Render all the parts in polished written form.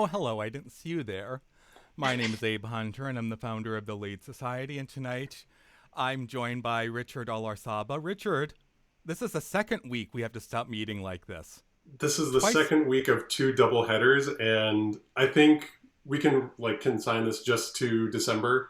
Oh, hello, I didn't see you there. My name is Abe Hunter, and I'm the founder of the Lead Society. And tonight, I'm joined by Richard Alarsaba. Richard, this is the second week we have to stop meeting like this. This is the Twice. second week of two double headers, and I think we can consign this just to December.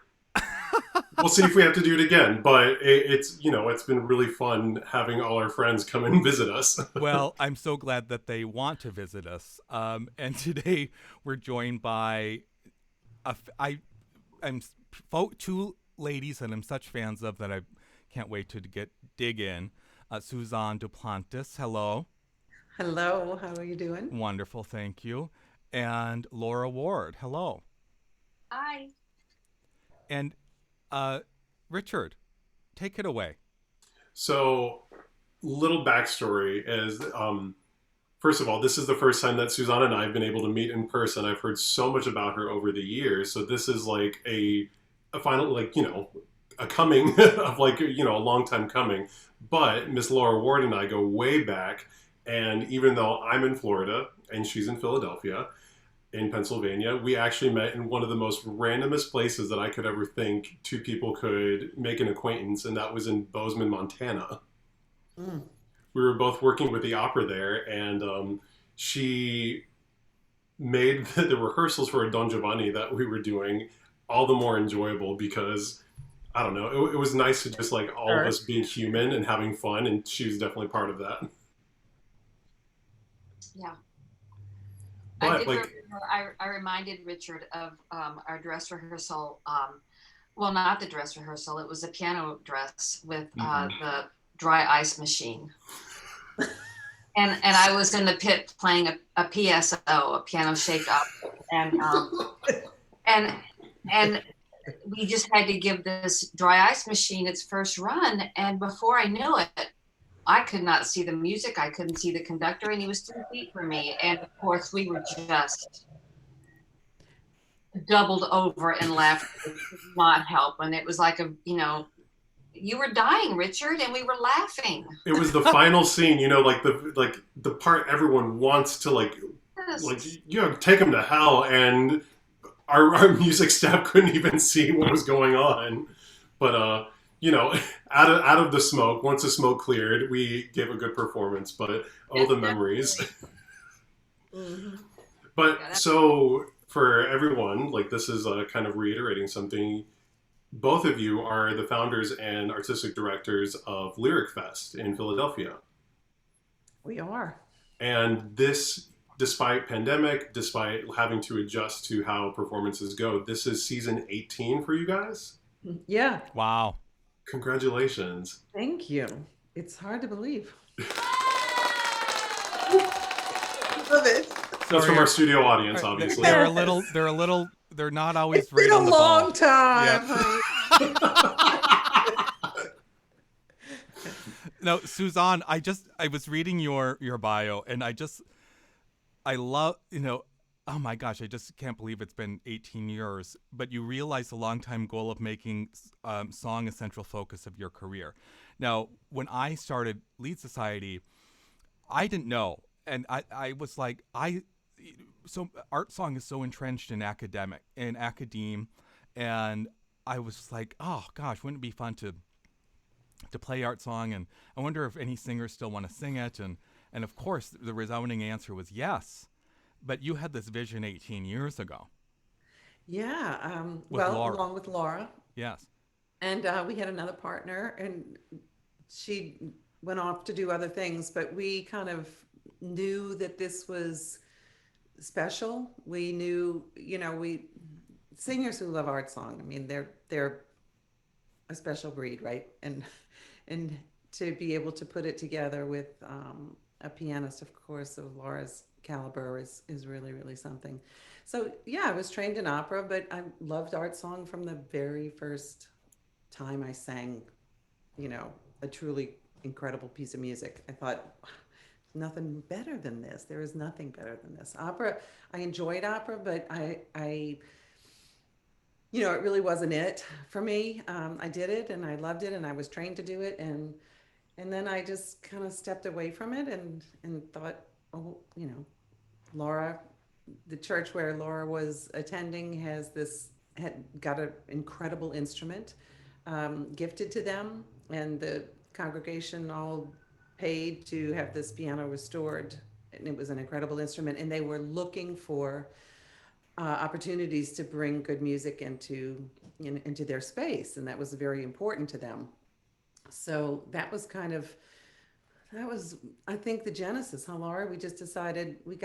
We'll see if we have to do it again, but it's been really fun having all our friends come and visit us. Well, I'm so glad that they want to visit us. And today we're joined by a f- I I'm two ladies that I'm such fans of that I can't wait to get dig in. Suzanne DuPlantis, hello. Hello, how are you doing? Wonderful, thank you. And Laura Ward, hello. Hi. And uh, Richard, take it away. So, little backstory is first of all, this is the first time that Suzanne and I have been able to meet in person. I've heard so much about her over the years, so this is like a final a coming of a long time coming. But Miss Laura Ward and I go way back, and even though I'm in Florida and she's in Philadelphia, in Pennsylvania, we actually met in one of the most randomest places that I could ever think two people could make an acquaintance, and that was in Bozeman, Montana. Mm. We were both working with the opera there, and she made the rehearsals for a Don Giovanni that we were doing all the more enjoyable because I don't know, it was nice to just like all of Sure. us being human and having fun, and she was definitely part of that. Yeah. I But did remember, I reminded Richard of our dress rehearsal. Well, not the dress rehearsal, it was a piano dress with mhm. the dry ice machine. And I was in the pit playing a PSO, a piano shaped opera. And and we just had to give this dry ice machine its first run. And before I knew it, I could not see the music. I couldn't see the conductor, and he was 2 feet from me. And of course, we were just doubled over in laughter. It could not help. And it was like you were dying, Richard, and we were laughing. It was the final scene, the part everyone wants to Yes. take them to hell, and our music staff couldn't even see what was going on. But you know, out of the smoke, once the smoke cleared, we gave a good performance. But oh, the memories. Definitely. Hmm. But Yeah, so for everyone, like this is kind of reiterating something. Both of you are the founders and artistic directors of Lyric Fest in Philadelphia. We are. And this, despite pandemic, despite having to adjust to how performances go, this is season 18 for you guys. Yeah, Wow. Congratulations. thank you. It's hard to believe. Love it. That's from Sorry, our studio uh, audience, they're, obviously. they're a Yes. little, they're a little, they're not It's always been right a on the long ball. Yeah. time, honey. No, Suzanne, I was reading your bio, and I love, oh my gosh, I just can't believe it's been 18 years. But you realize the long time goal of making song a central focus of your career. Now, when I started Lead Society, I didn't know, and I was like, so art song is so entrenched in academe, and I was like, oh gosh, wouldn't it be fun to play art song? And I wonder if any singers still want to sing it. And of course, the resounding answer was yes. But you had this vision 18 years ago Yeah, with well, Laura. along with Laura. Yes. And we had another partner, and she went off to do other things, but we kind of knew that this was special. We knew, we singers who love art song. I mean, they're a special breed, right? And to be able to put it together with a pianist, of course, of Laura's caliber is really really something. So yeah, I was trained in opera, but I loved art song from the very first time I sang, a truly incredible piece of music. I thought nothing better than this. There is nothing better than this. Opera, I enjoyed opera, but it really wasn't it for me. I did it and I loved it and I was trained to do it, and then I just kind of stepped away from it and thought, oh, Laura the church where Laura was attending had got an incredible instrument gifted to them, and the congregation all paid to have this piano restored. And it was an incredible instrument, and they were looking for opportunities to bring good music into their space, and that was very important to them. So that was, I think, the genesis, huh, Laura? We just decided we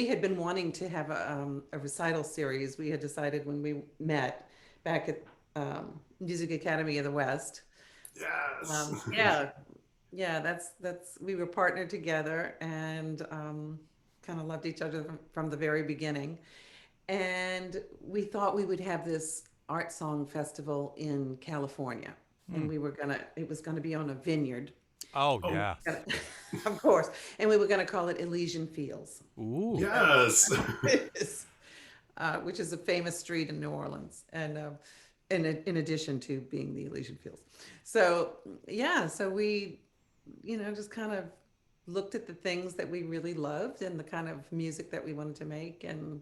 had been wanting to have a recital series. We had decided when we met back at Music Academy of the West. Yes. Yeah, yeah, we were partnered together and kind of loved each other from the very beginning. And we thought we would have this art song festival in California. And it was gonna be on a vineyard. Oh, Oh, yeah. Of course. And we were going to call it Elysian Fields, Ooh. yes. which is a famous street in New Orleans. And in addition to being the Elysian Fields. So, yeah, so we, just kind of looked at the things that we really loved and the kind of music that we wanted to make. And,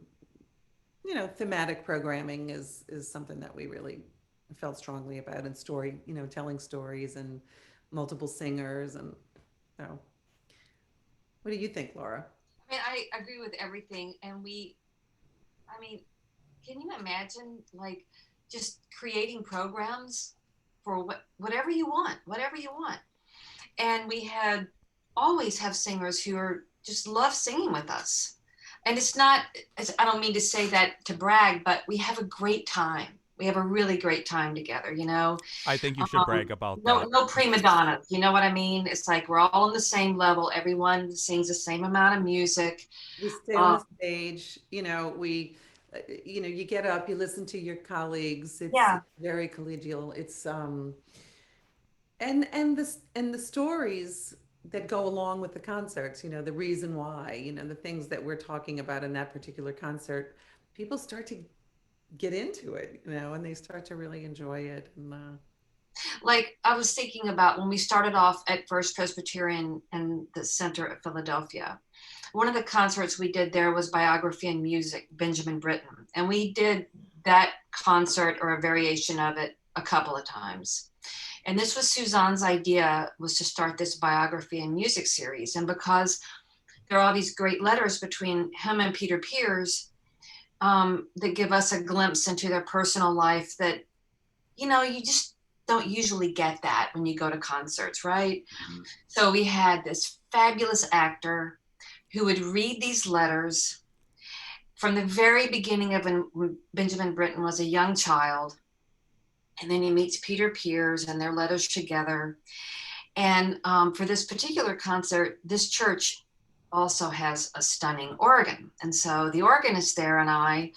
thematic programming is something that we really felt strongly about, and telling stories and multiple singers. And so, what do you think, Laura? I mean, I agree with everything. And I mean, can you imagine like just creating programs for whatever you want, And we always have singers who just love singing with us. And I don't mean to say that to brag, but we have a great time. We have a really great time together, I think you should brag about no, that. no prima donnas, you know what I mean? It's like we're all on the same level. Everyone sings the same amount of music. We stay on the stage, you get up, you listen to your colleagues. It's Yeah. very collegial. It's and the stories that go along with the concerts, the reason why, the things that we're talking about in that particular concert, people start to get into it, and they start to really enjoy it. And like I was thinking about when we started off at First Presbyterian and the Center at Philadelphia. One of the concerts we did there was Biography and Music, Benjamin Britten. And we did that concert or a variation of it a couple of times. And this was Suzanne's idea, was to start this Biography and Music series. And because there are all these great letters between him and Peter Pears that give us a glimpse into their personal life that, you just don't usually get that when you go to concerts, right? Mm-hmm. So we had this fabulous actor who would read these letters from the very beginning of when Benjamin Britten was a young child. And then he meets Peter Pears and their letters together. And for this particular concert, this church also has a stunning organ. And so the organist there and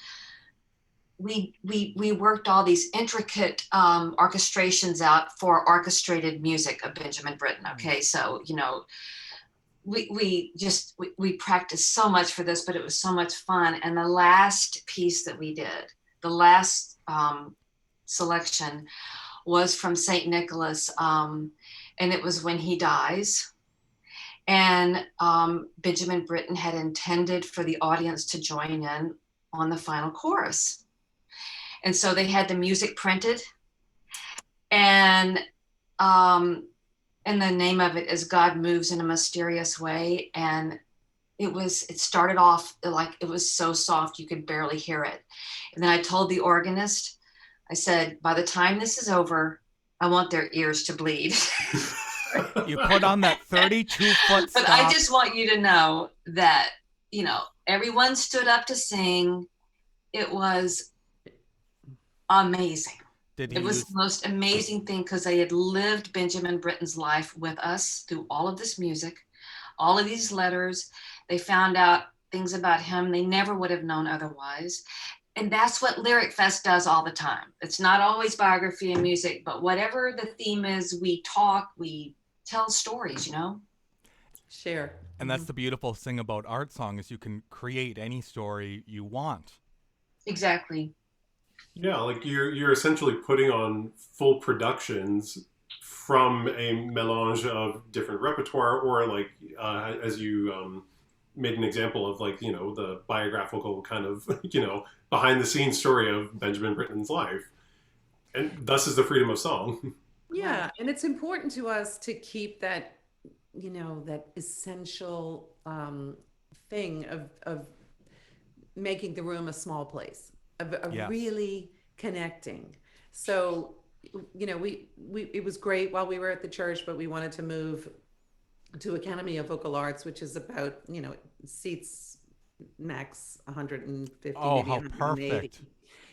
we worked all these intricate orchestrations out for orchestrated music of Benjamin Britten. Okay, so we practiced so much for this, but it was so much fun. And the last piece that we did, the last selection, was from St. Nicholas, and it was when he dies. And Benjamin Britten had intended for the audience to join in on the final chorus. And so they had the music printed, and the name of it is God Moves in a Mysterious Way. And it started off like it was so soft you could barely hear it. And then I told the organist, I said, by the time this is over, I want their ears to bleed. You put on that 32-foot stop. But I just want you to know that, everyone stood up to sing. It was amazing. It was the most amazing thing because they had lived Benjamin Britten's life with us through all of this music, all of these letters. They found out things about him they never would have known otherwise. And that's what Lyric Fest does all the time. It's not always biography and music, but whatever the theme is, we talk, we tell stories, Share. And that's the beautiful thing about art song is you can create any story you want. Exactly. Yeah, like you're essentially putting on full productions from a melange of different repertoire, or like as you made an example of, like, the biographical kind of, behind the scenes story of Benjamin Britten's life. And thus is the freedom of song. Yeah, and it's important to us to keep that, that essential thing of making the room a small place, of Yes. really connecting. So, we it was great while we were at the church, but we wanted to move to Academy of Vocal Arts, which is about, seats max 150, Oh, maybe how 180. perfect.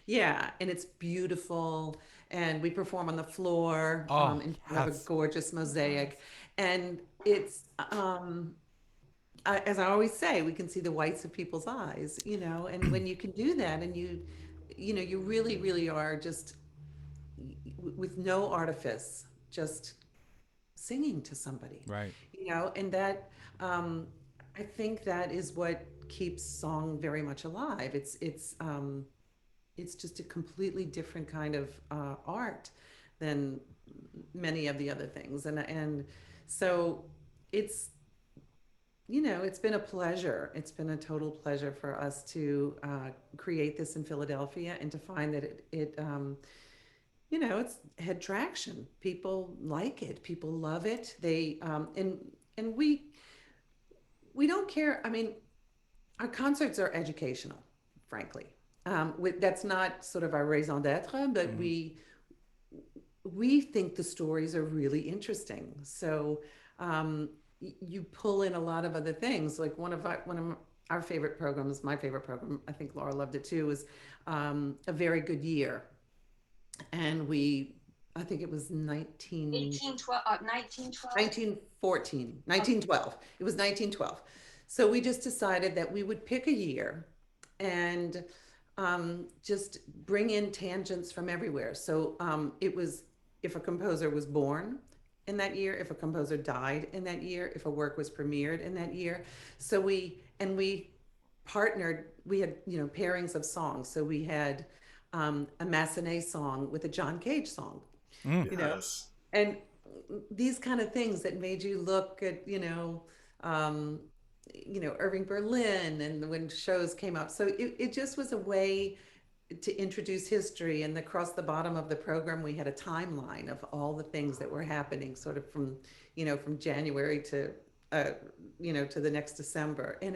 Yeah, and it's beautiful. And we perform on the floor Oh, in front of a yes. gorgeous mosaic. And it's, as I always say, we can see the whites of people's eyes, and when you can do that and you really, really are just with no artifice, just singing to somebody, Right. and that, I think that is what keeps song very much alive. It's just a completely different kind of art than many of the other things, and so it's it's been a pleasure. It's been a total pleasure for us to create this in Philadelphia and to find that it's had traction. People like it. People love it. They and we don't care. I mean, our concerts are educational, frankly. That's not sort of our raison d'être, but Mhm. we think the stories are really interesting. So you pull in a lot of other things. Like one of our favorite programs, my favorite program, I think Laura loved it too, was A Very Good Year, and I think it was 1912. 1912. It was 1912. So we just decided that we would pick a year and just bring in tangents from everywhere. So it was if a composer was born in that year, if a composer died in that year, if a work was premiered in that year. So we partnered. We had pairings of songs. So we had a Massenet song with a John Cage song, Mm. you know, Yes. and these kind of things that made you look at um, Irving Berlin and when shows came up. So it just was a way to introduce history. And across the bottom of the program, we had a timeline of all the things that were happening, sort of from January to to the next December. And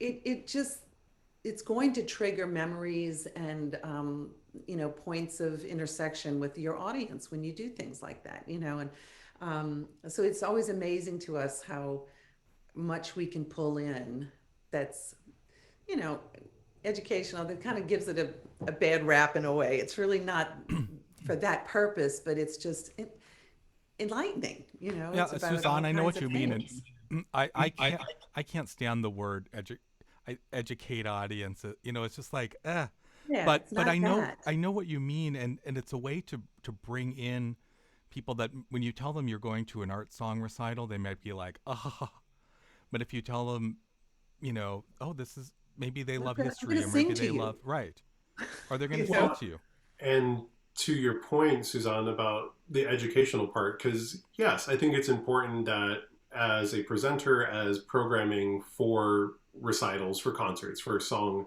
it just it's going to trigger memories and points of intersection with your audience when you do things like that, and so it's always amazing to us how much we can pull in that's you know educational. That kind of gives it a bad rap in a way. It's really not for that purpose, but it's just enlightening. Yeah, It's about all Suzanne, I know kinds what of you mean, and things. I can't stand the word educate audience. It's just like Yeah, but it's but not that. I know what you mean, and it's a way to bring in people that when you tell them you're going to an art song recital, they might be like, ah. But if you tell them, oh, this is maybe they love I'm gonna history, or maybe sing to they you. love right, or they're going to You sing know? Well, to you. and to your point, Suzanne, about the educational part, because yes, I think it's important that as a presenter, as programming for recitals, for concerts, for song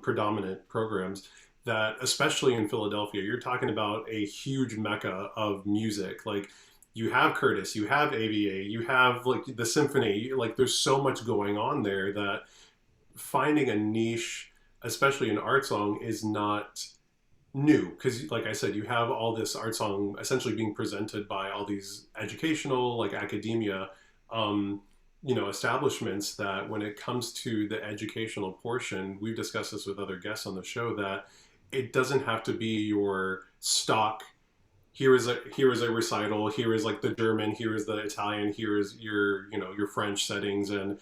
predominant programs, that especially in Philadelphia, you're talking about a huge mecca of music. Like you have Curtis, you have AVA, you have like the symphony. Like there's so much going on there that finding a niche, especially in art song, is not new because like I said, you have all this art song essentially being presented by all these educational like academia um, establishments that when it comes to the educational portion, we've discussed this with other guests on the show, that it doesn't have to be your stock, here is a recital, here is like the German, here is the Italian, here is your French settings, and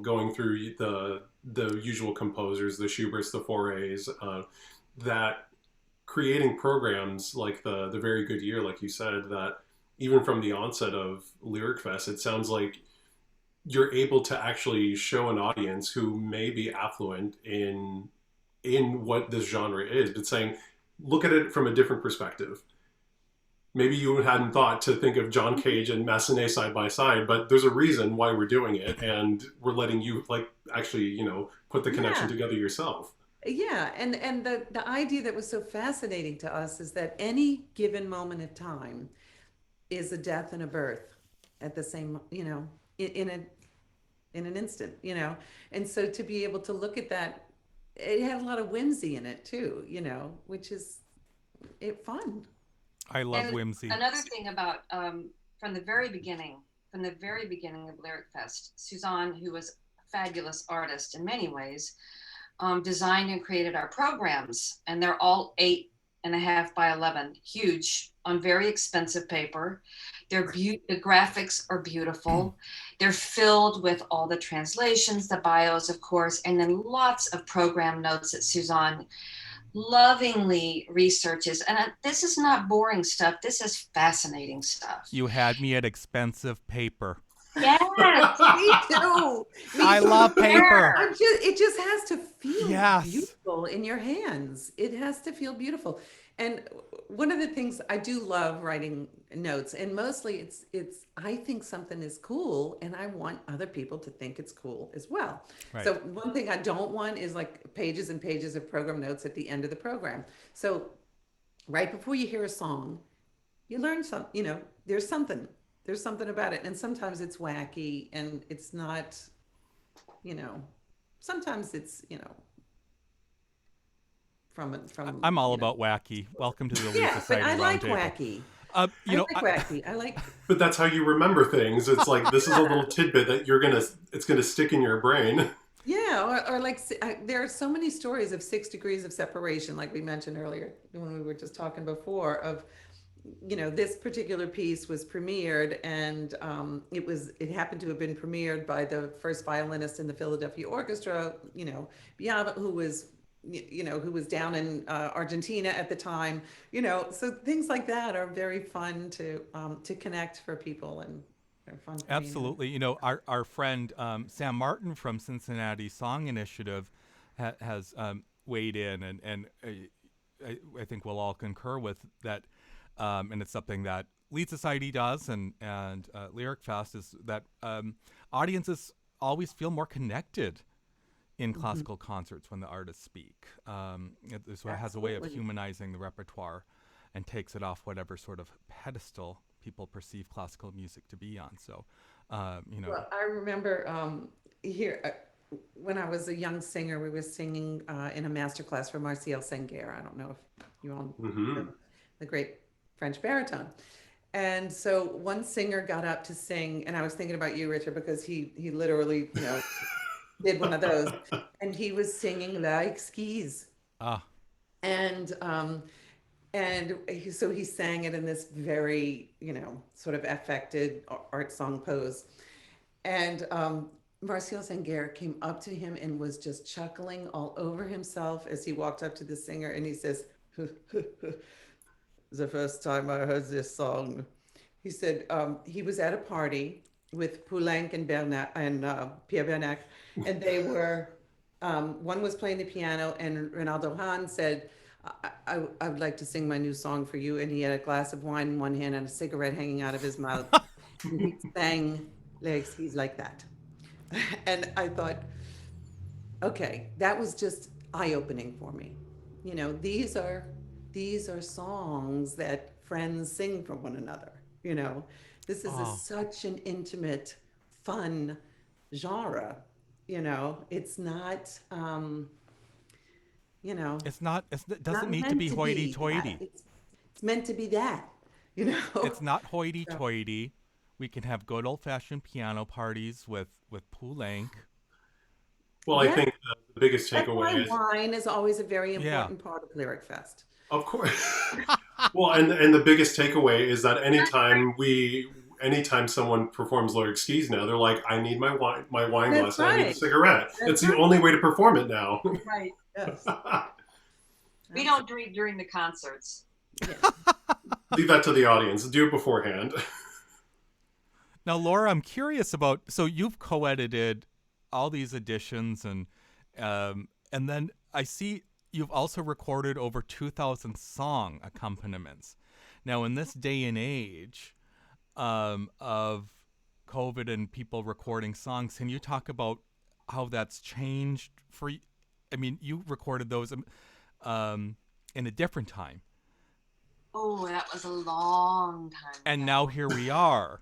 going through the usual composers, the Schuberts, the Faurés, that creating programs like the Very Good Year, like you said, that even from the onset of Lyric Fest, it sounds like you're able to actually show an audience who may be affluent in what this genre is, but saying, look at it from a different perspective. maybe you hadn't thought to think of John Cage and Massenet side by side, but there's a reason why we're doing it, and we're letting you like actually, put the connection Yeah. together yourself. Yeah, and the idea that was so fascinating to us is that any given moment of time is a death and a birth at the same, in an instant, And so to be able to look at that, it had a lot of whimsy in it too, which is fun. I love And whimsy. another thing about from the very beginning, of Lyric Fest, Suzanne, who was a fabulous artist in many ways, designed and created our programs, and they're all 8.5 by 11, huge, on very expensive paper. The graphics are beautiful. They're filled with all the translations, the bios, of course, and then lots of program notes that Suzanne lovingly researches. And this is not boring stuff. This is fascinating stuff. You had me at expensive paper. Yes. Me too. I love paper. It just has to feel Yes. beautiful in your hands. It has to feel beautiful. And one of the things I do love writing notes, and mostly it's I think something is cool and I want other people to think it's cool as well. Right. So one thing I don't want is like pages and pages of program notes at the end of the program. So right before you hear a song, you learn there's something about it. And sometimes it's wacky and it's not, sometimes it's, from I'm all about wacky. Welcome to the Relief yeah, but Society I like Roundtable. wacky. I Wacky. I like But that's how you remember things. It's like this is a little tidbit that it's gonna stick in your brain. yeah, or like there are so many stories of 6 degrees of separation, like we mentioned earlier when we were just talking before. Of this particular piece was premiered, and it happened to have been premiered by the first violinist in the Philadelphia Orchestra, Biava, who was down in Argentina at the time, so things like that are very fun to connect for people, and they're fun for me. Absolutely. Our friend Sam Martin from Cincinnati Song Initiative has weighed in, and I think we'll all concur with that. And it's something that Lead Society does, and Lyric Fest is that audiences always feel more connected in classical concerts when the artists speak. It has a way of humanizing the repertoire and takes it off whatever sort of pedestal people perceive classical music to be on. So, Well, I remember here when I was a young singer, we were singing in a master class for Martial Senguer. I don't know if you all know the great French baritone. And so one singer got up to sing, and I was thinking about you, Richard, because he literally, did one of those, and he was singing La Exquise. And so he sang it in this very, sort of affected art song pose. And Martial Senguer came up to him and was just chuckling all over himself as he walked up to the singer, and he says, the first time I heard this song, he said he was at a party with Poulenc and Pierre Bernac, and they were, one was playing the piano, and Ronaldo Hahn said, I would like to sing my new song for you. And he had a glass of wine in one hand and a cigarette hanging out of his mouth. And he sang lyrics, he's like that. And I thought, okay, that was just eye-opening for me. These are songs that friends sing for one another. This is such an intimate, fun genre. It's not, it doesn't need to be hoity-toity. It's meant to be that, It's not hoity-toity. We can have good old-fashioned piano parties with Poulenc. Well, I think the biggest takeaway is wine is always a very important part of Lyric Fest. Of course. Well, and the biggest takeaway is that anytime someone performs Lyric Skis now, they're like, I need my wine glass, I need a cigarette. It's the only way to perform it now. Right. Yes. We don't drink during the concerts. Yeah. Leave that to the audience. Do it beforehand. Now, Laura, I'm curious about, so you've co-edited all these editions, and then I see you've also recorded over 2,000 song accompaniments. Now, in this day and age of COVID and people recording songs, can you talk about how that's changed for you? I mean, you recorded those in a different time, Oh, that was a long time ago. and now here we are.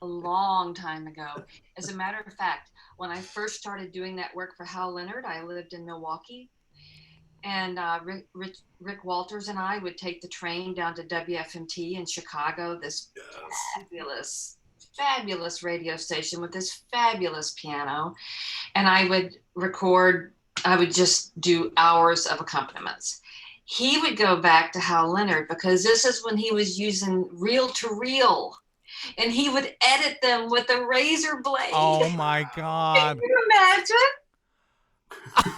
A long time ago. As a matter of fact, when I first started doing that work for Hal Leonard, I lived in Milwaukee, and Rick Walters and I would take the train down to WFMT in Chicago, this fabulous radio station with this fabulous piano, and I would just do hours of accompaniments. He would go back to Hal Leonard because this is when he was using reel-to-reel, and he would edit them with a razor blade. Oh my God. Can you imagine?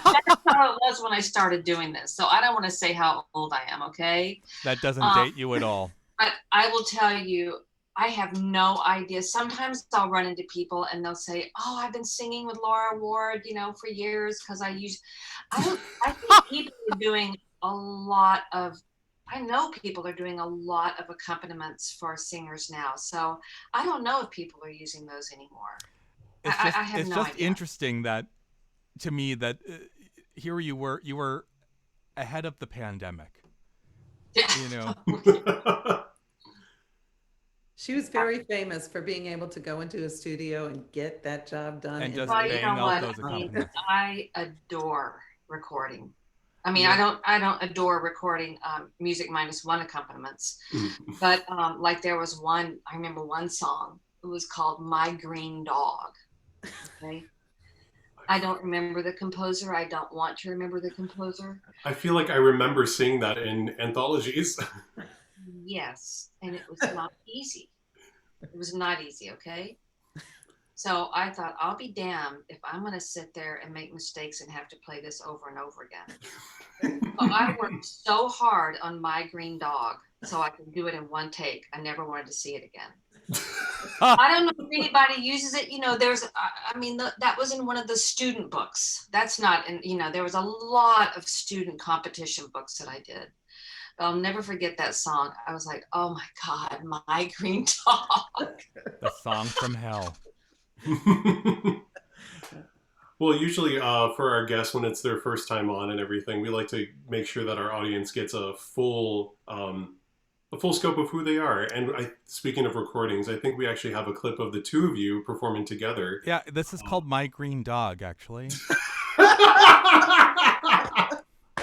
That's how it was when I started doing this. So I don't want to say how old I am, okay? That doesn't date you at all. But I will tell you, I have no idea. Sometimes I'll run into people and they'll say, "Oh, I've been singing with Laura Ward, for years because I think people are doing a lot of, I know people are doing a lot of accompaniments for singers now. So I don't know if people are using those anymore. I have no idea. Interesting that, to me, that here you were ahead of the pandemic. Yeah. She was very famous for being able to go into a studio and get that job done. And just Well, bang out those accompaniments. I adore recording. I mean, yeah. I don't adore recording music minus one accompaniments, but like there was one, I remember one song, it was called My Green Dog. Okay. I don't remember the composer. I don't want to remember the composer. I feel like I remember seeing that in anthologies. Yes, and it was not easy. It was not easy, okay? So I thought, I'll be damned if I'm going to sit there and make mistakes and have to play this over and over again. So I worked so hard on My Green Dog so I could do it in one take. I never wanted to see it again. I don't know if anybody uses it. That was in one of the student books. That's not in, there was a lot of student competition books that I did. I'll never forget that song. I was like, oh my God, My Green Dog. The song from hell. Well, usually for our guests, when it's their first time on and everything, we like to make sure that our audience gets a full scope of who they are. And speaking of recordings, I think we actually have a clip of the two of you performing together. Yeah, this is called My Green Dog, actually.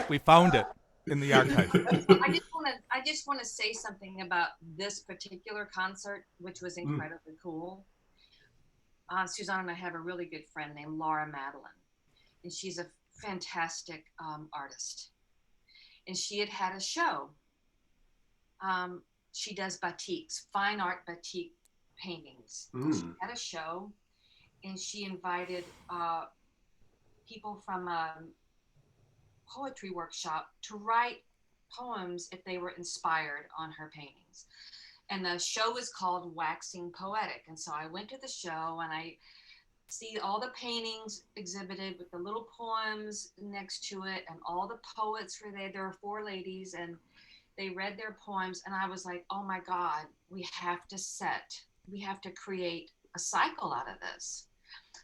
We found it in the archive. I just want to say something about this particular concert, which was incredibly cool. Suzanne and I have a really good friend named Laura Madeline, and she's a fantastic artist. And she had a show. She does batiks, fine art batik paintings. She had a show, and she invited people from a poetry workshop to write poems if they were inspired on her paintings. And the show was called Waxing Poetic. And so I went to the show and I see all the paintings exhibited with the little poems next to it, and all the poets were there. There were 4 ladies and they read their poems. And I was like, oh my God, we have to create a cycle out of this.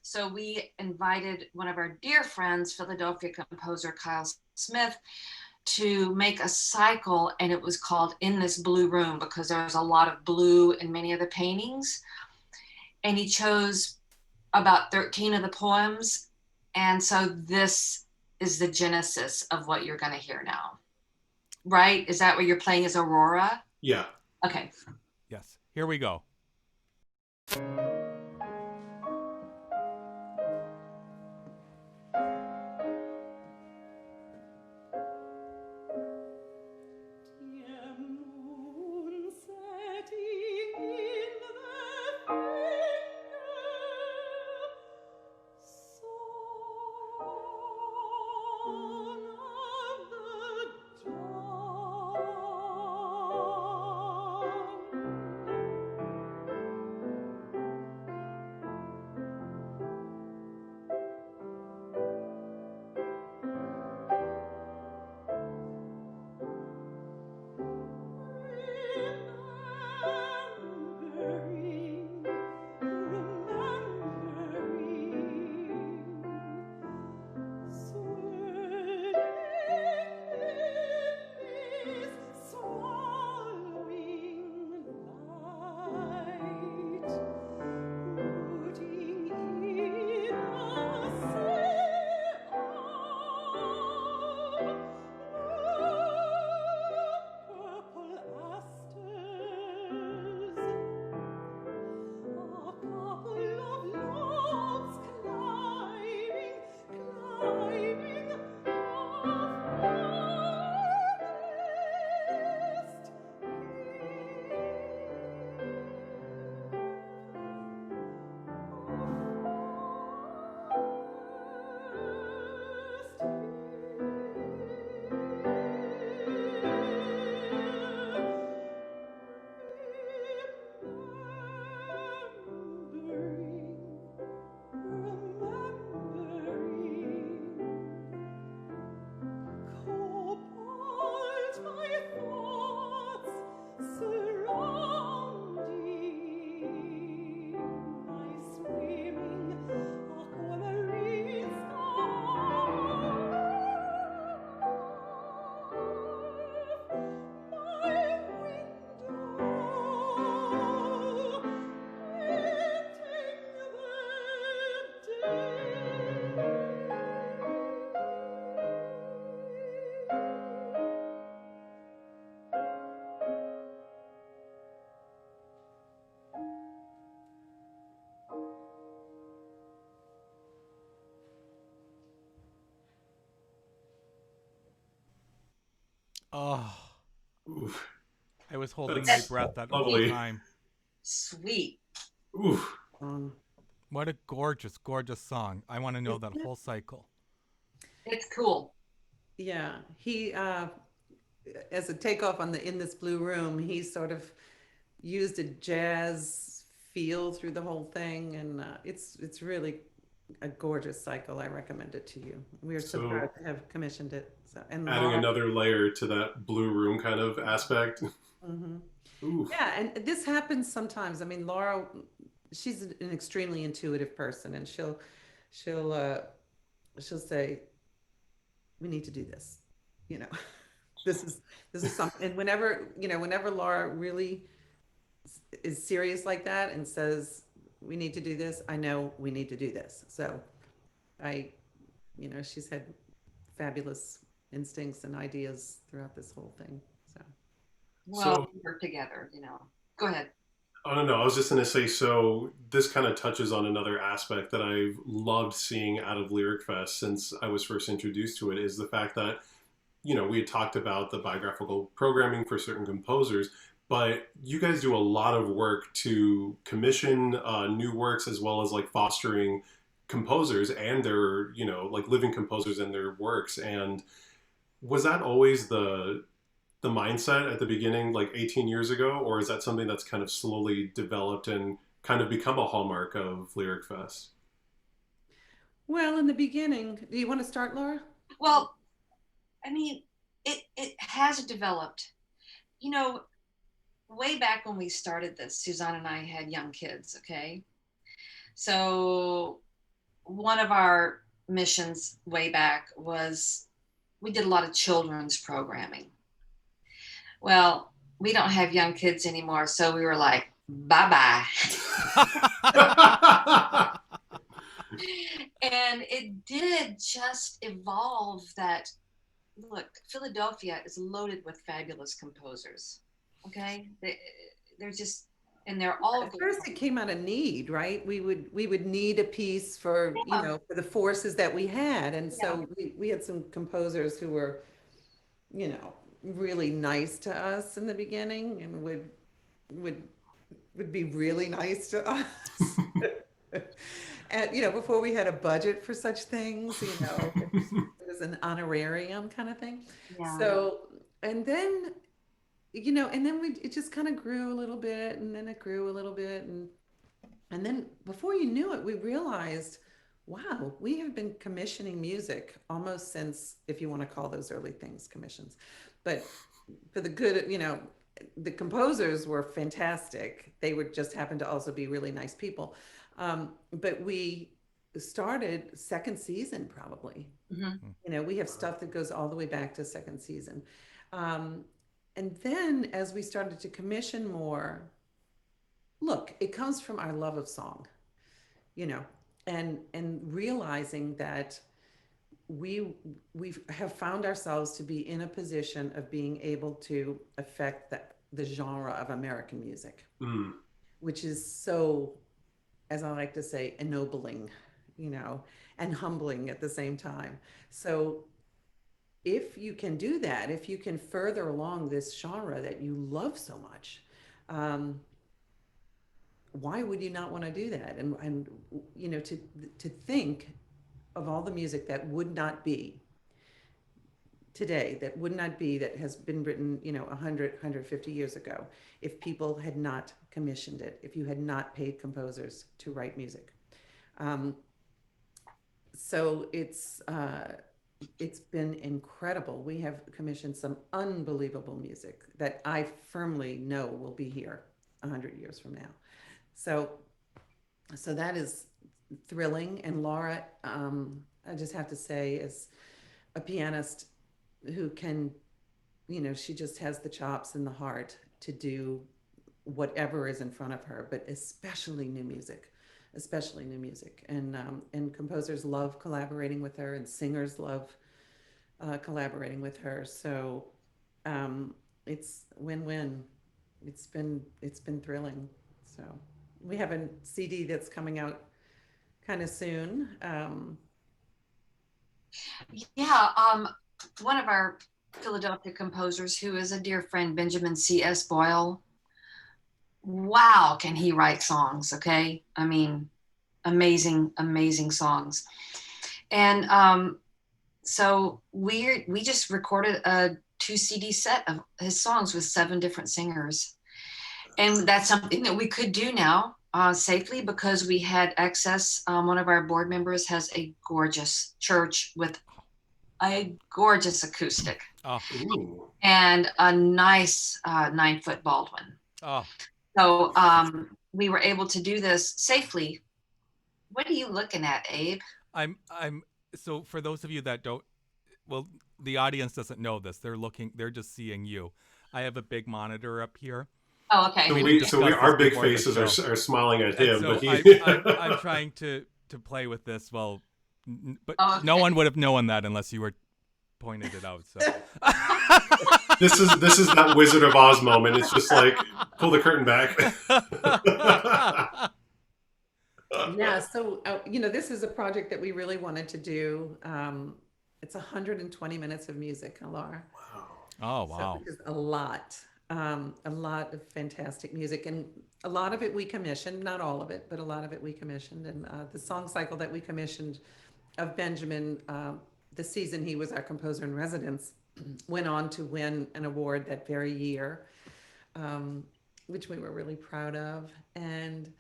So we invited one of our dear friends, Philadelphia composer Kyle Smith, to make a cycle, and it was called In This Blue Room because there was a lot of blue in many of the paintings. And he chose about 13 of the poems. And so this is the genesis of what you're going to hear now. Right? Is that what you're playing as Aurora? Yeah. Okay. Yes. Here we go. Oh, Oof, I was holding my that's breath that whole lovely. time. Sweet. Oof. Um, What a gorgeous, gorgeous song. I want to know that isn't it? whole cycle. It's cool. Yeah, he as a takeoff on the In This Blue Room, he sort of used a jazz feel through the whole thing, and it's really a gorgeous cycle. I recommend it to you. We are so proud So to have commissioned it. So, and adding Laura, another layer to that blue room kind of aspect. hmm Oof. yeah, and this happens sometimes. I mean, Laura, she's an extremely intuitive person, and she'll she'll say, "We need to do this," you know. This is something. And whenever whenever Laura really is serious like that and says we need to do this, I know we need to do this. So I, she's had fabulous instincts and ideas throughout this whole thing. So Well, So we work together, Go ahead. I don't know. I was just going to say, so this kind of touches on another aspect that I've loved seeing out of Lyric Fest since I was first introduced to it is the fact that, we had talked about the biographical programming for certain composers, but you guys do a lot of work to commission new works as well as like fostering composers and their, like living composers and their works. And was that always the mindset at the beginning, like 18 years ago, or is that something that's kind of slowly developed and kind of become a hallmark of Lyric Fest? well, in the beginning, do you want to start, Laura? Well, I mean, it has developed. You know, way back when we started this, Suzanne and I had young kids, okay? So one of our missions way back was we did a lot of children's programming. Well, we don't have young kids anymore, so we were like, bye bye. And it did just evolve that look, Philadelphia is loaded with fabulous composers. Okay. They're just, and they're all At good. first, it came out of need, right? We would need a piece for for the forces that we had, and Yeah. so we had some composers who were really nice to us in the beginning, and would would be really nice to us. And before we had a budget for such things, it was an honorarium kind of thing. Yeah. So, and then it just kind of grew a little bit, and then it grew a little bit, and then before you knew it, we realized, wow, we have been commissioning music almost since, if you want to call those early things commissions. But for the good, the composers were fantastic. They would just happen to also be really nice people. But we started second season probably. We have stuff that goes all the way back to second season. Um, and then as we started to commission more, look, it comes from our love of song, you know, and realizing that we have found ourselves to be in a position of being able to affect the genre of American music, Mm. which is so, as I like to say, ennobling, and humbling at the same time. So if you can do that, if you can further along this genre that you love so much, um, why would you not want to do that? And to think of all the music that would not be today, that would not be, that has been written 100 years ago, if people had not commissioned it, if you had not paid composers to write music. So it's been incredible. We have commissioned some unbelievable music that I firmly know will be here 100 years from now. So that is thrilling. And Laura, I just have to say, is a pianist who can, she just has the chops and the heart to do whatever is in front of her, but especially new music. Especially new music, and composers love collaborating with her, and singers love collaborating with her. So it's win-win. It's been thrilling. So we have a CD that's coming out kind of soon. Yeah. One of our Philadelphia composers, who is a dear friend, Benjamin C.S. Boyle. Wow, can he write songs? Okay. I mean, amazing, amazing songs. And so we just recorded a 2 CD set of his songs with 7 different singers. And that's something that we could do now safely because we had access. One of our board members has a gorgeous church with a gorgeous acoustic Oh, Ooh. and a nice 9-foot Baldwin. oh. So we were able to do this safely. What are you looking at, Abe? I'm so for those of you that don't, well, the audience doesn't know this. They're just seeing you. I have a big monitor up here. Oh, okay. Our big before the faces show. are smiling at And him, so but he. I'm trying to play with this. Well, but Oh, okay. no one would have known that unless you were pointed it out. So This is that Wizard of Oz moment. It's just like pull the curtain back. Yeah, so this is a project that we really wanted to do. It's 120 minutes of music, Laura. Oh wow. So, which is a lot of fantastic music, and a lot of it we commissioned, not all of it, but a lot of it we commissioned. And the song cycle that we commissioned of Benjamin, the season he was our composer in residence, went on to win an award that very year, which we were really proud of. And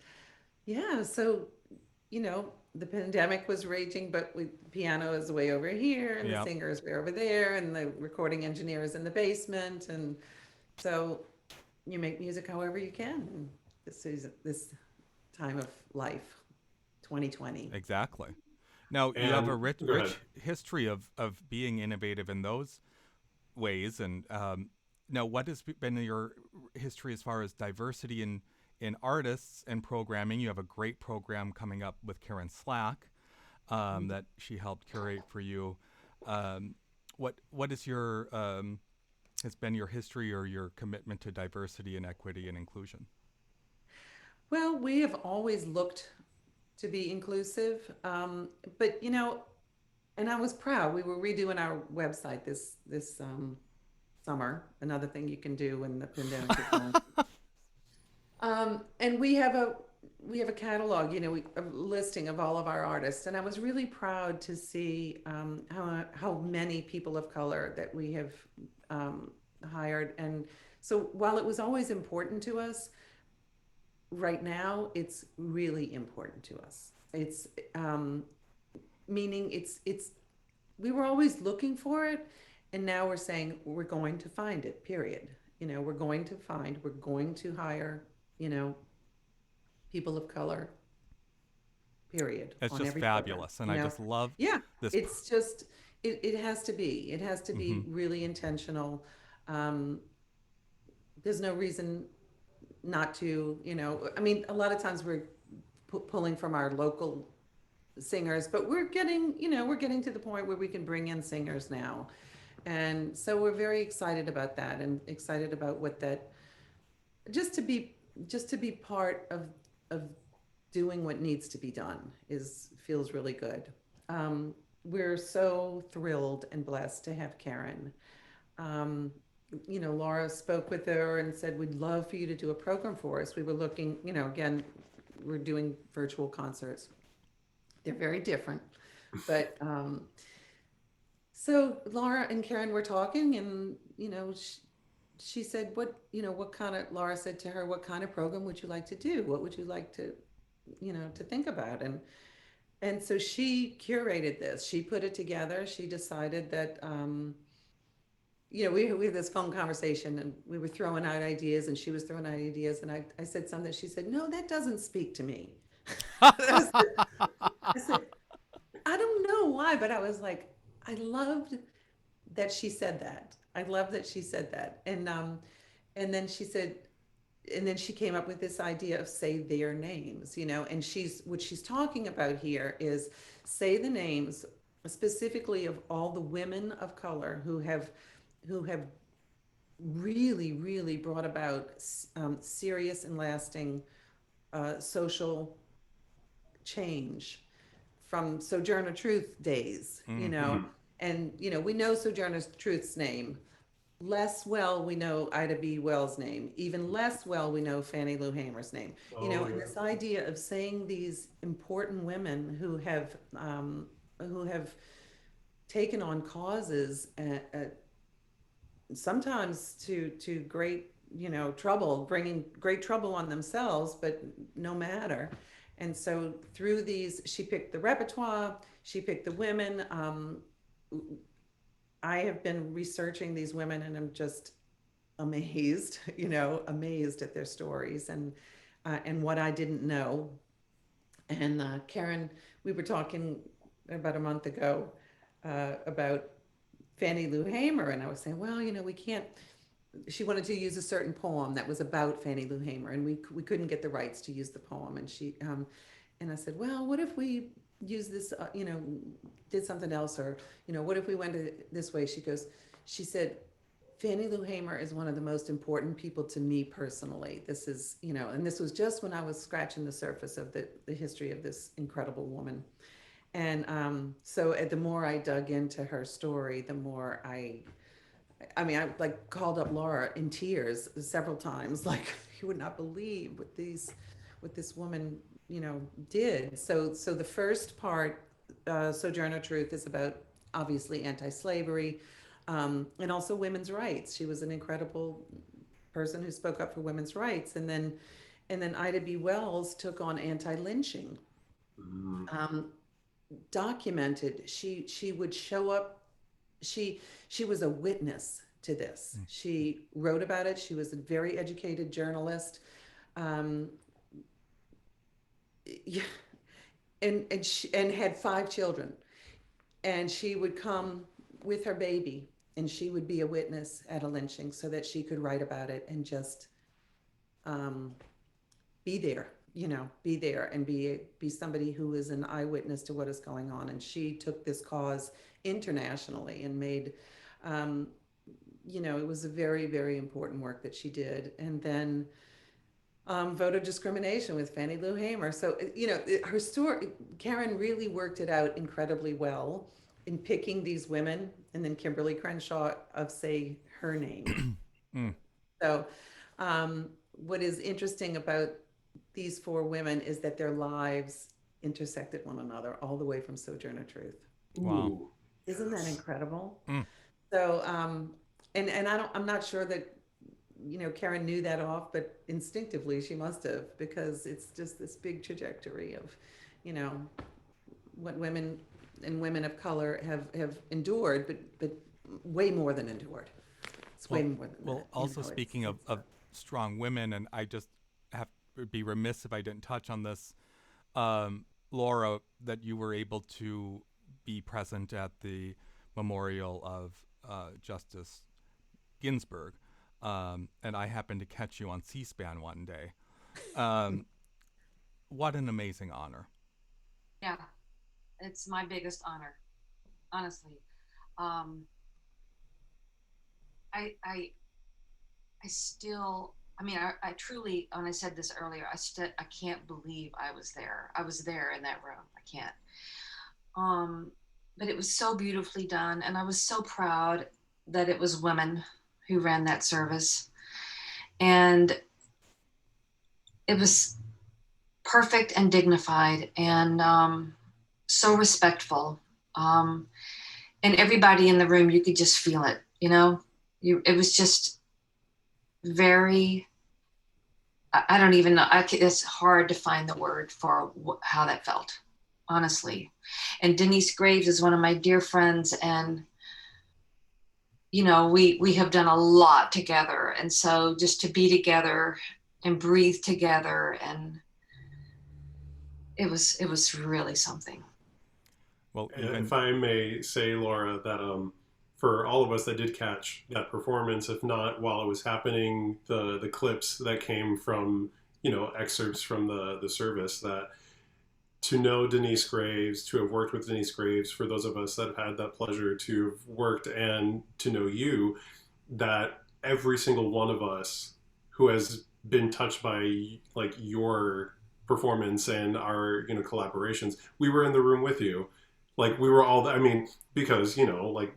yeah, so the pandemic was raging, but piano is way over here, and the Yep. singer is way over there, and the recording engineer is in the basement, and so you make music however you can. And this time of life, 2020. Exactly. Now you have a And rich go ahead. history of being innovative in those ways, and now what has been your history as far as diversity in artists and programming? You have a great program coming up with Karen Slack that she helped curate for you. What is your has been your history or your commitment to diversity and equity and inclusion? Well, we have always looked to be inclusive, but and I was proud. We were redoing our website this summer. Another thing you can do when the pandemic is on. And we have a catalog, a listing of all of our artists, and I was really proud to see how many people of color that we have hired. And so while it was always important to us, right now it's really important to us. It's meaning it's we were always looking for it, and now we're saying we're going to find it. Period. We're going to hire people of color, period, It's on just every fabulous, program. and I just love Yeah, this. it's just it has to be. It has to be really intentional. Um, there's no reason not to. I mean, a lot of times we're pulling from our local singers, but we're getting to the point where we can bring in singers now, and so we're very excited about that, and excited about what that just to be part of doing what needs to be done is feels really good. We're so thrilled and blessed to have Karen. Um, Laura spoke with her and said, we'd love for you to do a program for us. We were looking, again, we're doing virtual concerts. They're very different, but so Laura and Karen were talking, and she said, what kind of, Laura said to her, what kind of program would you like to do? What would you like to think about? And so she curated this. She put it together. She decided that, we had this phone conversation, and we were throwing out ideas, and she was throwing out ideas. And I said something. She said, no, that doesn't speak to me. I said, I don't know why, but I was like, I loved that she said that. I love that she said that. And then she said, and then she came up with this idea of say their names, and what she's talking about here is say the names specifically of all the women of color who have really, really brought about serious and lasting social change from Sojourner Truth days, Mhm. And, you know, we know Sojourner Truth's name. Less well, we know Ida B. Wells' name. Even less well, we know Fannie Lou Hamer's name. You know, Oh and yeah. this idea of saying these important women who have taken on causes, sometimes to great, you know, trouble, bringing great trouble on themselves, but no matter. And so through these, she picked the repertoire, she picked the women. I have been researching these women and I'm just amazed, you know, amazed at their stories and what I didn't know. And Karen, we were talking about a month ago about Fannie Lou Hamer, and I was saying, well, you know, we can't. She wanted to use a certain poem that was about Fannie Lou Hamer, and we couldn't get the rights to use the poem. And she and I said, well, what if we use this, you know, did something else, or you know, what if we went this way? She said, Fannie Lou Hamer is one of the most important people to me personally. This is, you know, and this was just when I was scratching the surface of the history of this incredible woman. And so the more I dug into her story, the more I mean, I like called up Laura in tears several times. Like, you would not believe what this woman, you know, did. So the first part, Sojourner Truth, is about obviously anti-slavery, and also women's rights. She was an incredible person who spoke up for women's rights, and then Ida B. Wells took on anti-lynching. Mm. Um, Documented, she would show up. She was a witness to this. She wrote about it. She was a very educated journalist. Um, yeah, and had 5 children. And she would come with her baby, and she would be a witness at a lynching so that she could write about it and just um, be there, you know, be there and be somebody who is an eyewitness to what is going on. And she took this cause internationally and made, um, you know, it was a very, very important work that she did. And then voter discrimination with Fannie Lou Hamer. So, you know, her story, Karen really worked it out incredibly well in picking these women, and then Kimberly Crenshaw of say her name. Mm. So, what is interesting about these 4 women is that their lives intersected one another all the way from Sojourner Truth. Wow. Ooh, Isn't that yes. incredible? Mm. So, and I'm not sure that, you know, Karen knew that off, but instinctively she must have, because it's just this big trajectory of, you know, what women and women of color have endured, but way more than endured. It's way Well, more than that. well. You Also, know, speaking of strong women, and I just have would be remiss if I didn't touch on this, Laura, that you were able to be present at the memorial of Justice Ginsburg, and I happened to catch you on C-SPAN one day. Um, what an amazing honor! Yeah, it's my biggest honor, honestly. Um, I still, I mean, I truly, when I said this earlier, I can't believe I was there. I was there in that room. I can't. Um, but it was so beautifully done, and I was so proud that it was women who ran that service, and it was perfect and dignified, and so respectful. Um, and everybody in the room, you could just feel it. You know, it was just very. I don't even know. It's hard to find the word for how that felt, honestly. And Denise Graves is one of my dear friends, and you know, we have done a lot together, and so just to be together and breathe together, and it was really something. Well, If even I may say, Laura, that for all of us that did catch that performance, if not while it was happening, the clips that came from, you know, excerpts from the service, that to know Denise Graves, to have worked with Denise Graves, for those of us that have had that pleasure to have worked and to know you, that every single one of us who has been touched by like your performance and our, you know, collaborations, we were in the room with you, Like we were all, I mean, because, like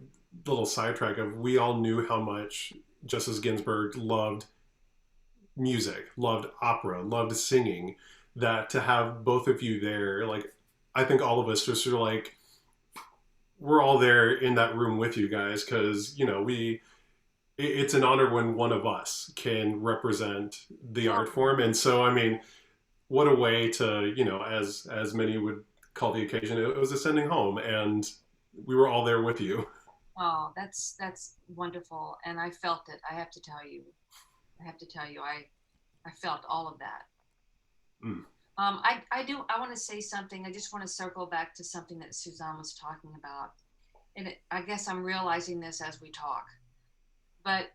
little sidetrack of we all knew how much Justice Ginsburg loved music, loved opera, loved singing, that to have both of you there, like, I think all of us just sort of like, we're all there in that room with you guys because, it's an honor when one of us can represent the art form. And so, I mean, what a way to, as many would call the occasion, it was a sending home. And we were all there with you. Oh, that's wonderful, and I felt it. I have to tell you. I have to tell you, I felt all of that. Mm. I want to say something. I just want to circle back to something that Suzanne was talking about, and I guess I'm realizing this as we talk. But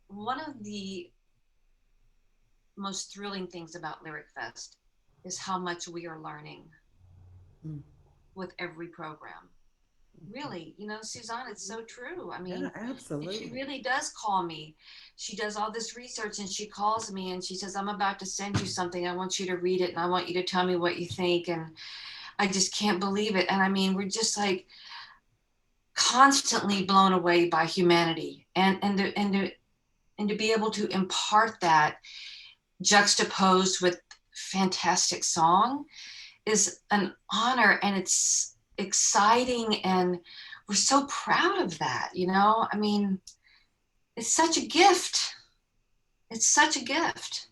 one of the most thrilling things about Lyric Fest is how much we are learning with every program. Really, Suzanne, it's so true. I mean, Yeah, absolutely. she really does call me. She does all this research and she calls me and she says, I'm about to send you something. I want you to read it and I want you to tell me what you think. And I just can't believe it. And I mean, we're just like constantly blown away by humanity and to be able to impart that juxtaposed with fantastic song is an honor, and it's exciting, and we're so proud of that. I mean, it's such a gift. It's such a gift,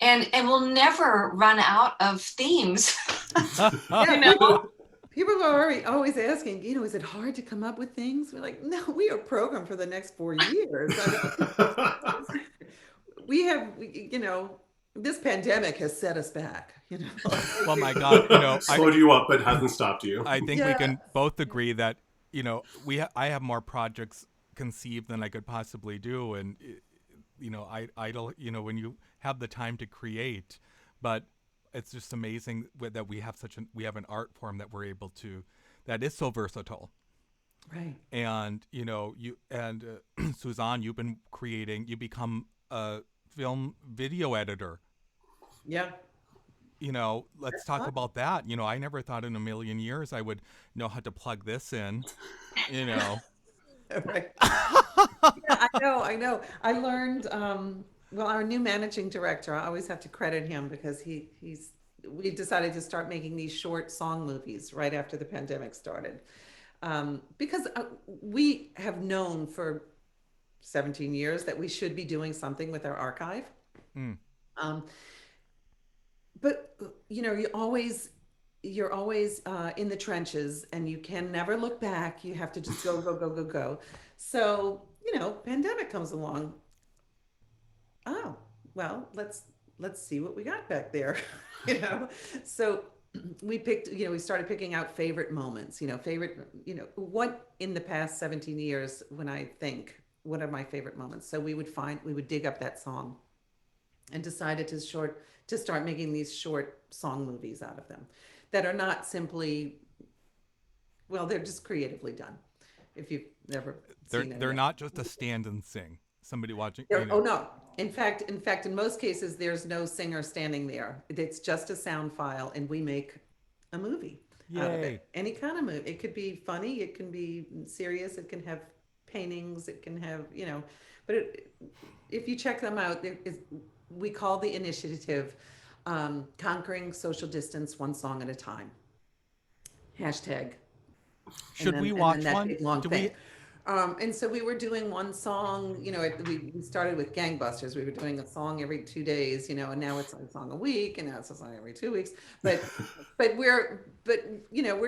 and we'll never run out of themes. People are always asking, is it hard to come up with things? We're like, no, we are programmed for the next 4 years. I mean, we have, this pandemic has set us back. Well, my God, slowed you up, but hasn't stopped you. I think we can both agree that I have more projects conceived than I could possibly do, and idle. When you have the time to create, but it's just amazing that we have an art form that we're able to, that is so versatile. Right. And Suzanne, you've been creating. You become a film video editor. Yeah. Let's talk about that. I never thought in a million years I would know how to plug this in. Right. Yeah, I know. I learned, well, our new managing director, I always have to credit him because we decided to start making these short song movies right after the pandemic started. Because we have known for 17 years that we should be doing something with our archive. Mm. But you're always in the trenches and you can never look back. You have to just go, go, go, go, go. So, pandemic comes along. Oh, well, let's see what we got back there. So we started picking out favorite moments, what in the past 17 years when I think, what are my favorite moments? So we would dig up that song and decided to start making these short song movies out of them that are not simply, well, they're just creatively done. If you've never seen it. They're not just a stand and sing. Somebody watching. Oh no. In fact, in most cases, there's no singer standing there. It's just a sound file, and we make a movie out of Yay. it. Any kind of movie. It could be funny. It can be serious. It can have paintings. It can have, but if you check them out, we call the initiative Conquering Social Distance One Song at a Time. Hashtag. Should we watch one? Big, long thing. And so we were doing one song, we started with Gangbusters. We were doing a song every 2 days, and now it's a song a week, and now it's a song every 2 weeks. But we're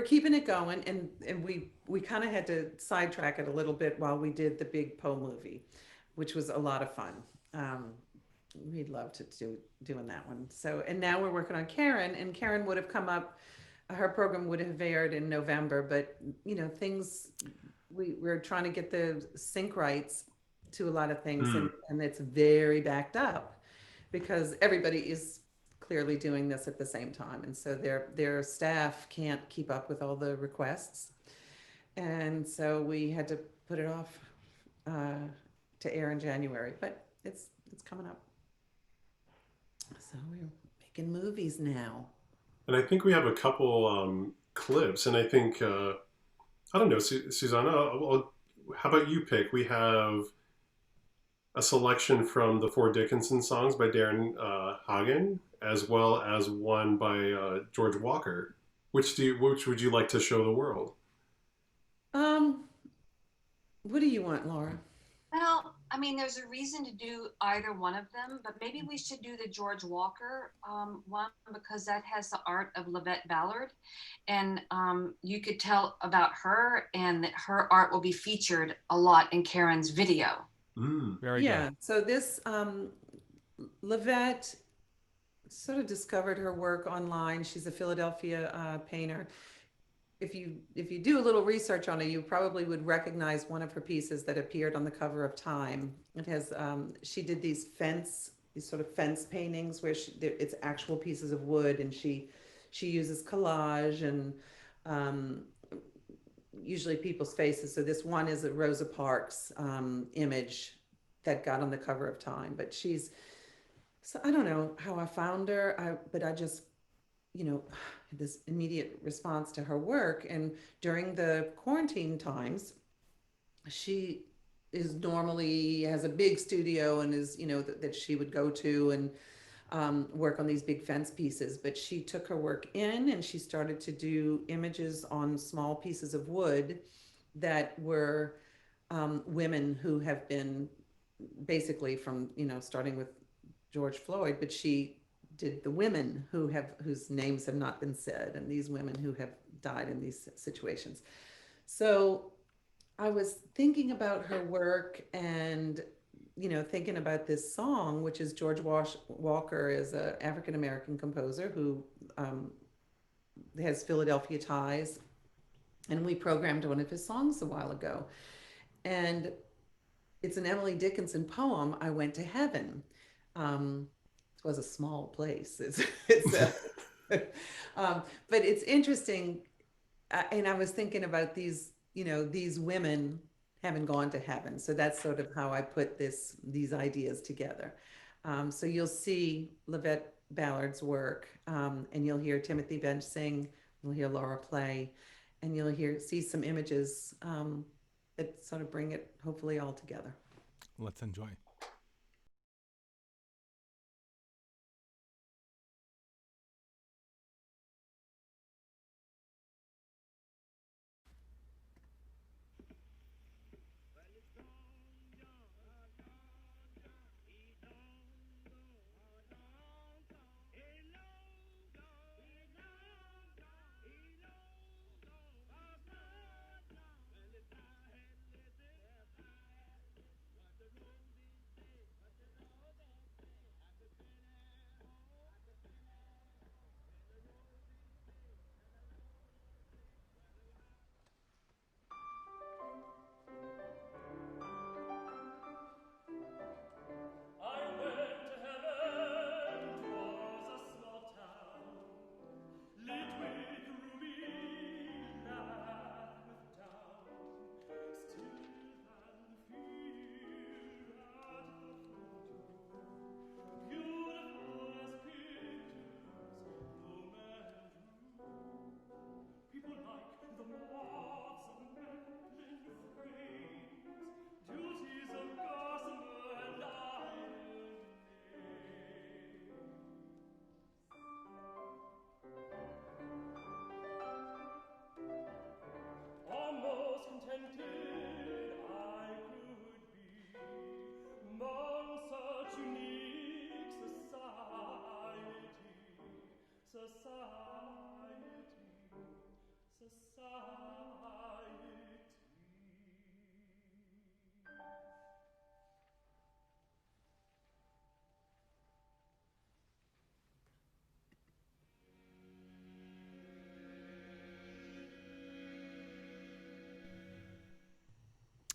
keeping it going, and we kind of had to sidetrack it a little bit while we did the big Poe movie, which was a lot of fun. We'd love to doing that one. So, and now we're working on Karen, and Karen would have come up. Her program would have aired in November, but things. We're trying to get the sync rights to a lot of things, and it's very backed up because everybody is clearly doing this at the same time, and so their staff can't keep up with all the requests, and so we had to put it off to air in January, but it's coming up. So we're making movies now. And I think we have a couple clips. And I think I don't know, Susanna. How about you pick? We have a selection from the four Dickinson songs by Darren Hagen, as well as one by George Walker. Which would you like to show the world? Um, what do you want, Laura? Well, I mean, there's a reason to do either one of them, but maybe we should do the George Walker one because that has the art of Livette Ballard, and you could tell about her, and that her art will be featured a lot in Karen's video. Mm. Very Yeah, good. so this Livette sort of discovered her work online. She's a Philadelphia painter. If you do a little research on it, you probably would recognize one of her pieces that appeared on the cover of Time. It has she did these sort of fence paintings where it's actual pieces of wood, and she uses collage and um, usually people's faces. So this one is a Rosa Parks image that got on the cover of Time, but she's so I don't know how I found her. But I just this immediate response to her work. And during the quarantine times, she is normally has a big studio and is, that she would go to and work on these big fence pieces. But she took her work in and she started to do images on small pieces of wood that were women who have been basically from, starting with George Floyd, but she did the women whose names have not been said, and these women who have died in these situations. So I was thinking about her work and thinking about this song, which is Walker is an African American composer who has Philadelphia ties, and we programmed one of his songs a while ago, and it's an Emily Dickinson poem, "I Went to Heaven." It was a small place. But it's interesting, and I was thinking about these women having gone to heaven. So that's sort of how I put these ideas together. So you'll see Livette Ballard's work, and you'll hear Timothy Bench sing. You'll hear Laura play, and you'll see some images that sort of bring it hopefully all together. Let's enjoy.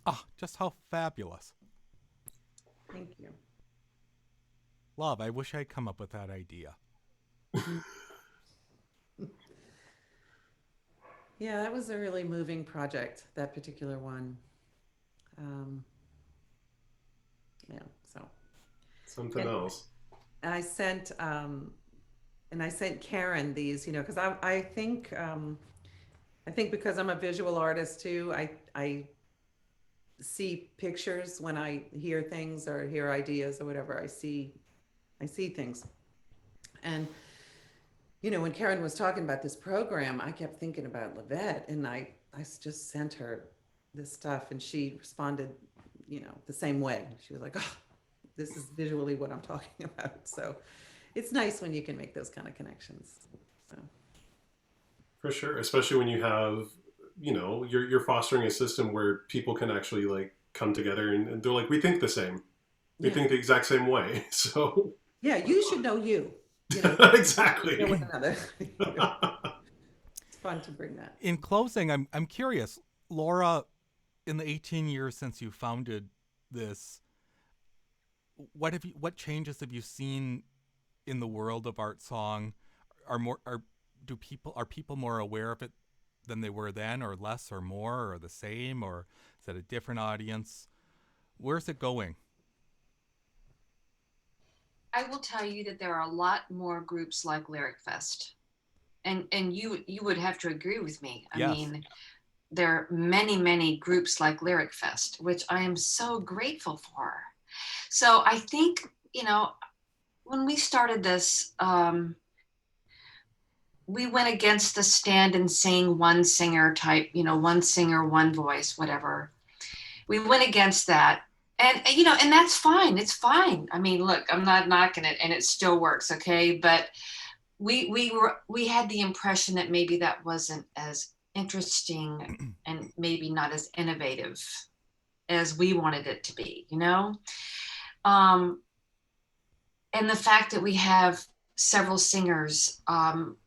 Ah, just how fabulous. Thank you. Love, I wish I'd come up with that idea. Yeah, that was a really moving project, that particular one. Um, yeah, so Something and else. I sent and I sent Karen these, because I think I think because I'm a visual artist too, I see pictures when I hear things or hear ideas or whatever. I see things. And when Karen was talking about this program, I kept thinking about Lavette, and I just sent her this stuff, and she responded, the same way. She was like, "Oh, this is visually what I'm talking about." So it's nice when you can make those kind of connections. So For sure, especially when you have, you're fostering a system where people can actually like come together and they're like, we think the same, we yeah, think the exact same way. So yeah, you should know you. Know exactly. one another. It's fun to bring that. In closing, I'm curious, Laura, in the 18 years since you founded this, what changes have you seen in the world of art song? Are people more aware of it than they were then, or less, or more, or the same, or is it a different audience? Where's it going? I will tell you that there are a lot more groups like Lyric Fest. And you would have to agree with me. I Yes. mean, there are many, many groups like Lyric Fest, which I am so grateful for. So I think, when we started this, we went against the stand and sing one singer type, one singer, one voice, whatever. We went against that. And that's fine. It's fine. I mean, look, I'm not knocking it, and it still works, okay? But we had the impression that maybe that wasn't as interesting and maybe not as innovative as we wanted it to be, and the fact that we have several singers on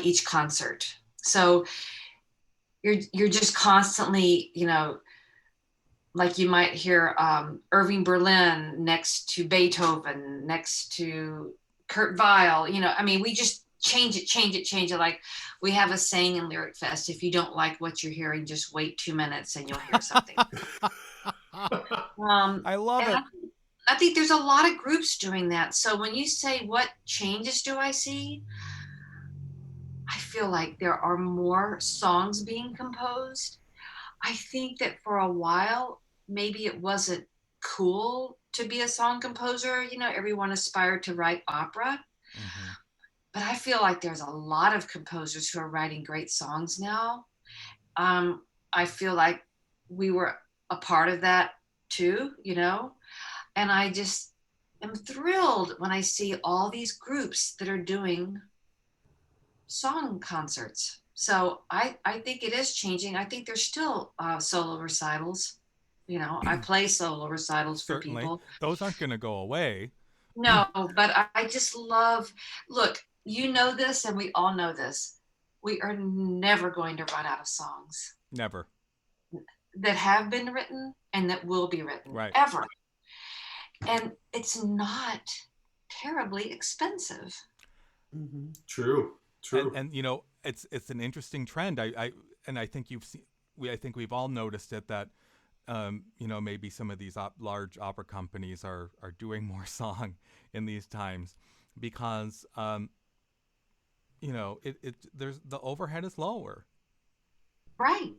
each concert, so you're just constantly, like you might hear Irving Berlin next to Beethoven, next to Kurt Weill, I mean, we just change it. Like we have a saying in Lyric Fest, if you don't like what you're hearing, just wait 2 minutes and you'll hear something. I love it. I think there's a lot of groups doing that. So when you say what changes do I see, I feel like there are more songs being composed. I think that for a while, maybe it wasn't cool to be a song composer. Everyone aspired to write opera. Mm-hmm. But I feel like there's a lot of composers who are writing great songs now. I feel like we were a part of that too, and I just am thrilled when I see all these groups that are doing song concerts. So I think it is changing. I think there's still solo recitals. I play solo recitals for Certainly. people. Those aren't going to go away. No, but I just love, look, this and we all know this. We are never going to run out of songs Never. that have been written and that will be written, Right. ever. And it's not terribly expensive. Mm-hmm. True. And it's an interesting trend. I think you've seen. I think we've all noticed it, that maybe some of these large opera companies are doing more song in these times because there's the overhead is lower. Right.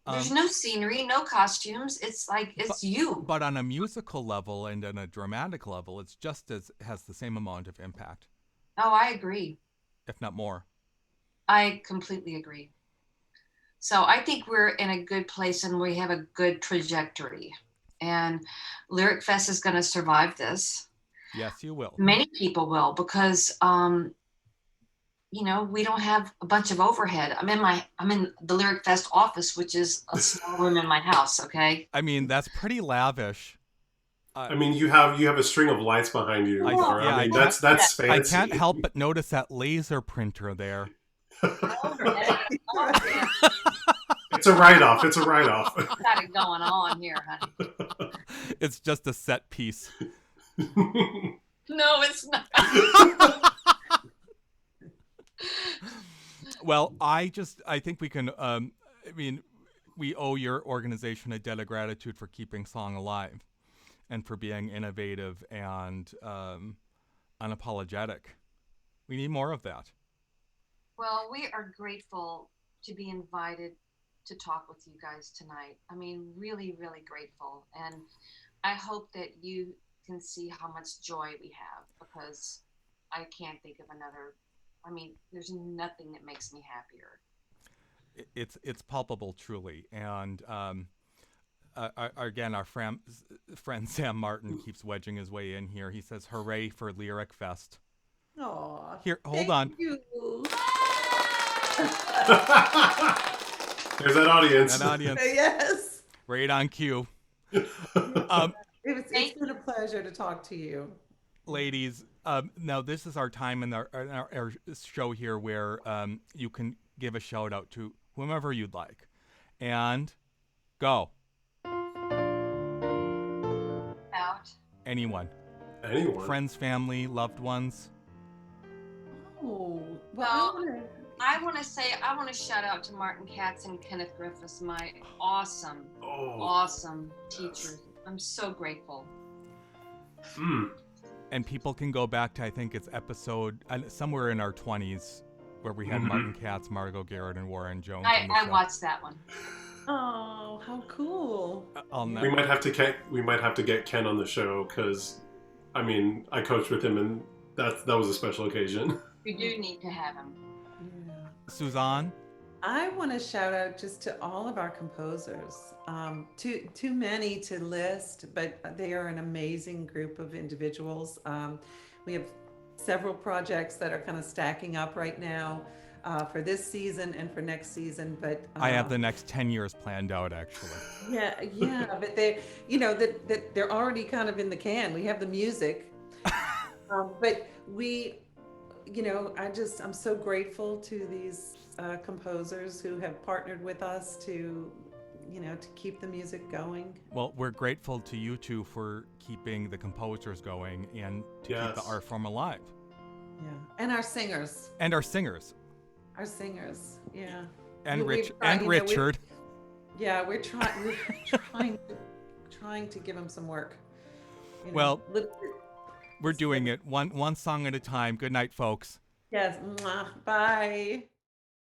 There's no scenery, no costumes. It's like it's you. But on a musical level and on a dramatic level, it's just has the same amount of impact. Oh, I agree. If not more. I completely agree. So I think we're in a good place and we have a good trajectory. And Lyric Fest is going to survive this. Yes, you will. Many people will, because we don't have a bunch of overhead. I'm in the Lyric Fest office, which is a small room in my house. Okay. I mean, that's pretty lavish. I mean, you have a string of lights behind you, Laura. I mean, that's fancy. I can't help but notice that laser printer there. It's a write-off. It's a write-off. Got it going on here, honey. It's just a set piece. No, it's not. Well, I think we can. We owe your organization a debt of gratitude for keeping song alive, and for being innovative and unapologetic. We need more of that. Well, we are grateful to be invited to talk with you guys tonight. I mean, really, really grateful. And I hope that you can see how much joy we have, because I can't think of another. I mean, there's nothing that makes me happier. It's palpable, truly. And again, our friend Sam Martin keeps wedging his way in here. He says, "Hooray for Lyric Fest!" Aw, Here, hold thank on. you. There's that audience. That audience, Yes. right on cue. It's been a pleasure to talk to you. Ladies, now this is our time in our show here where you can give a shout out to whomever you'd like. And go. Out. Anyone. Anyone. Friends, family, loved ones. Oh, Well, well, I want to shout out to Martin Katz and Kenneth Griffiths, my awesome teachers. I'm so grateful. And people can go back to, I think it's episode somewhere in our 20s where we had Martin Katz, Margot Garrett, and Warren Jones. I watched that one. oh, how cool! We might have to get Ken on the show, because, I mean, I coached with him, and that was a special occasion. We do need to have him. Yeah. Suzanne? I want to shout out just to all of our composers. Too many to list, but they are an amazing group of individuals. We have several projects that are kind of stacking up right now for this season and for next season. But I have the next 10 years planned out, actually. yeah, but they, that they're already kind of in the can. We have the music, but we. I'm so grateful to these composers who have partnered with us to keep the music going. Well, we're grateful to you two for keeping the composers going and to keep the art form alive. Yeah, and our singers. And our singers. Our singers, yeah. And Richard. We're trying to give them some work. Well, we're doing it one song at a time. Good night, folks. Yes. Bye.